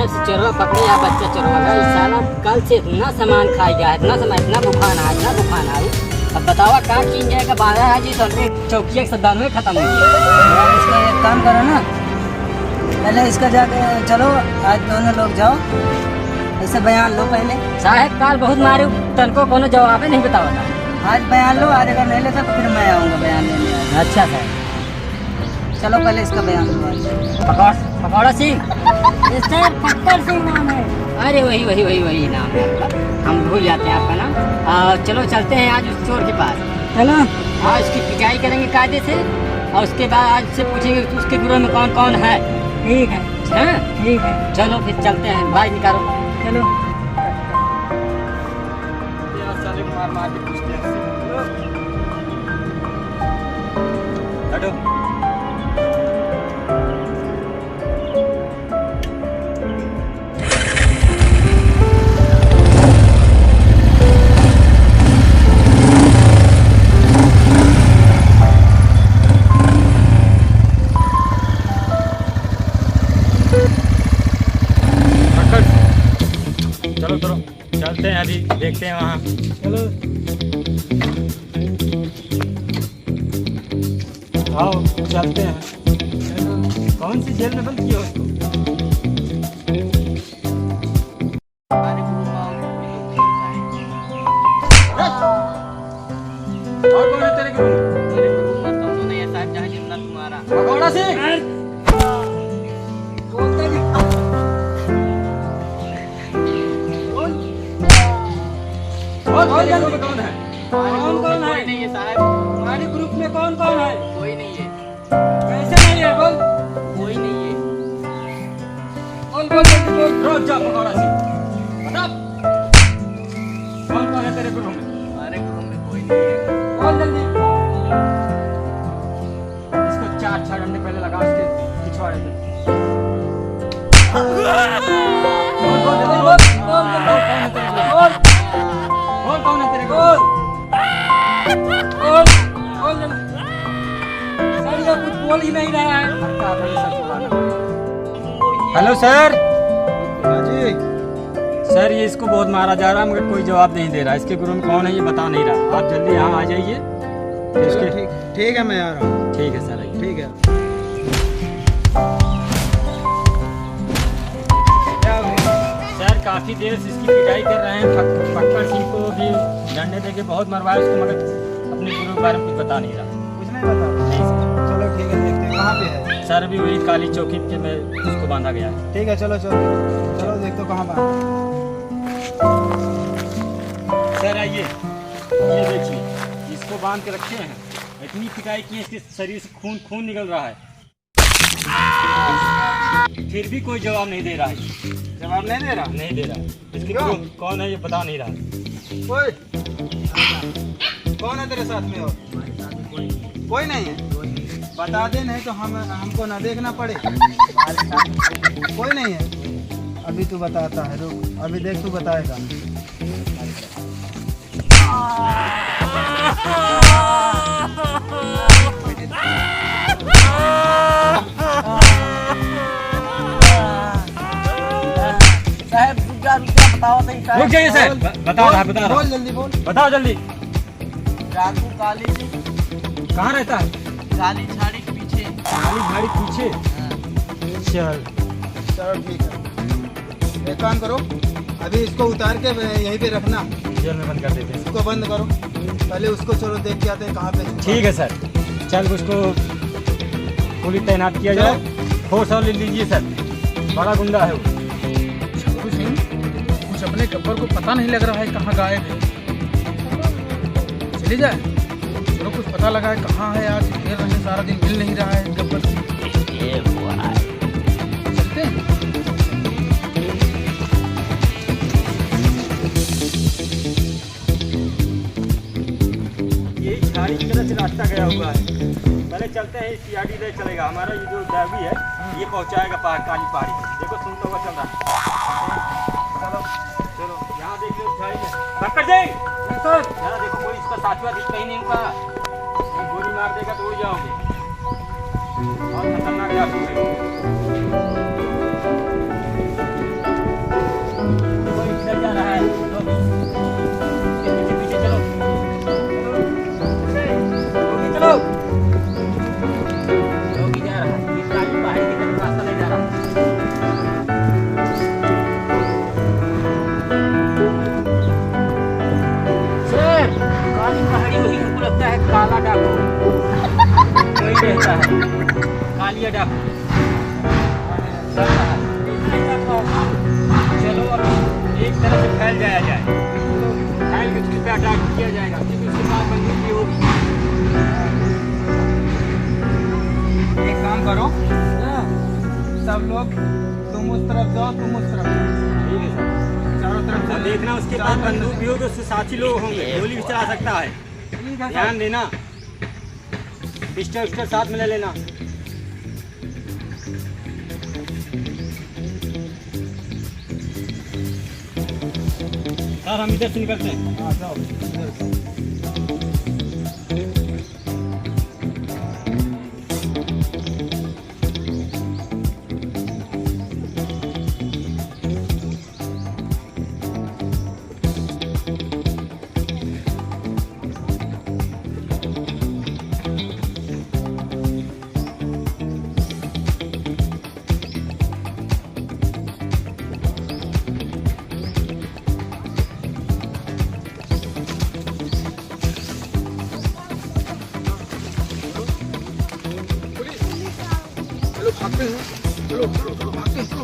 बढ़िया से चरवा पकड़े या बच्चा चरवा गया। साला कल से इतना सामान खाई गया, इतना सामान, इतना बुखार आया, इतना बुखार आया। अब बतावा क्या किन जाएगा। 12 जी चलते चौकिया के 97 खत्म हो गया। इसका एक काम करो ना, पहले इसका जाके चलो आज दोनों लोग जाओ, ऐसे बयान लो पहले। साहेब काल बहुत मारे, तनको कोनो जवाब नहीं बतावा। आज बयान लो, आज अगर नहीं लेता तो फिर मैं आऊँगा बयान लेने। अच्छा साहब चलो पहले इसका बयान लो आज। पकौड़ा सिंह, सर फक्कर सिंह नाम है। अरे वही नाम है आपका। हम भूल जाते हैं आपका नाम। चलो चलते हैं आज उस चोर के पास। चलो आज उसकी पिटाई करेंगे कायदे से, और उसके बाद आज से पूछेंगे कि उसके गिरोह में कौन कौन है। ठीक है, हाँ? ठीक है, चलो फिर चलते हैं, भाई निकालो। चलो। मार के पूछते हैं। हटो। चलो चलो चलते हैं, अभी देखते हैं वहाँ। चलो आओ चलते हैं। कौन सी जेल में बंद किया उसको? और कौन है तेरे गुरु? मेरे गुरु मत तो नहीं है साहब, जहाँ जिंदा तुम्हारा भगौड़ा सिंह। कौन है? कौन है? कोई नहीं है साहब। हमारे ग्रुप में कौन कौन है? कोई नहीं है। कैसे नहीं है? बोल कोई नहीं है। बोल बोल बोल। रोज जा भगौड़ा सिंह, बता कौन कौन है तेरे ग्रुप में? हमारे गुरु में कोई नहीं है। बोल जल्दी। इसको 4 डंडे पहले लगा, उसके पिछवाड़े पे। बोल बोल जल्दी बोल। बोल कौन है तेरे ग्रुप में? बोल बोल जल्दी। सर ये कुछ बोल ही नहीं रहा है। Hello sir. जी सर, ये इसको बहुत मारा जा रहा है मगर कोई जवाब नहीं दे रहा। इसके गुरु में कौन है ये बता नहीं रहा। आप जल्दी यहाँ आ जाइए। ठीक है, मैं आ रहा हूँ। ठीक है सर, आइए। ठीक है। सर काफी देर से इसकी पिटाई कर रहे हैं। फक्कर सिंह को भी डंडे देके बहुत मरवाया उसको, मगर अपने गुरु के बारे में कुछ बता नहीं रहा। कुछ नहीं बता? नहीं सर। चलो ठीक है, देखते हैं कहाँ पे है। सर अभी वही काली चौकी पे में उसको बांधा गया है। ठीक है, चलो चलो चलो देखते हो कहाँ बात। सर आइए, ये देखिए इसको बांध के रखे हैं। इतनी पिटाई की है, इसके शरीर से खून निकल रहा है, फिर भी कोई जवाब नहीं दे रहा है। जवाब नहीं दे रहा? नहीं दे रहा। इसके गुरु कौन है ये बता नहीं रहा। कोई कौन है तेरे साथ में? और कोई नहीं है? बता दे, नहीं तो हमको ना देखना पड़े। कोई नहीं है? अभी तू बताता है, रुक अभी देख तू बताएगा। साहब बताओ सही साहब। रुक जाइए सर, बता रहा। बोल जल्दी बोल। बताओ जल्दी। राजू काली सिंह, कहाँ रहता है? काली झाड़ी के पीछे। काली झाड़ी पीछे। चल चलो ठीक है, एक काम करो, अभी इसको उतार के यहीं पे रखना। जेल में बंद कर देते हैं। इसको बंद करो, पहले उसको चलो देख के आते हैं कहाँ पे। ठीक है सर, चल उसको पुलिस तैनात किया जाए। फोर्स और ले लीजिए सर, बड़ा गुंडा है वो। कुछ अपने गब्बर को पता नहीं लग रहा है कहाँ गायब है। चली जाए, चलो कुछ पता लगा है कहाँ है। आज घेर रहे हैं, सारा दिन मिल नहीं रहा है गब्बर से। चलते हैं। यही झाड़ी की तरह से रास्ता गया हुआ है। पहले चलते हैं, सीआरडी ले चलेगा। हमारा ये जो ड्राइवर है ये पहुंचाएगा काली पहाड़ी। देखो सुनता हुआ चल रहा है। चलो चलो, यहाँ देख लो झाड़ी में। पकड़ जाए सर, यहाँ देखो कोई इसका साथी दिख कहीं नहीं रुका। ये गोली मार देगा तो उड़ जाओगे। और खतरनाक जादू है। लिया डाकू। चलो अब एक तरह से फैल जाया जाए, फैल के उसके पे अटैक किया जाएगा, क्योंकि उसके पास बंदूक भी होगी। एक काम करो, सब लोग तुम उस तरफ जाओ, तुम उस तरफ जाओ, ठीक है सर। चारों तरफ से और देखना उसके पास बंदूक भी हो तो उससे साथी लोग होंगे, गोली भी चला सकता है, ठीक है सर। ध्यान देना। पिस्टल उस्टल साथ में ले लेना। सर हम इधर से निकलते हैं। हाँ जाओ इधर जाओ। चलो भागते हैं, चलो चलो चलो भागते हैं।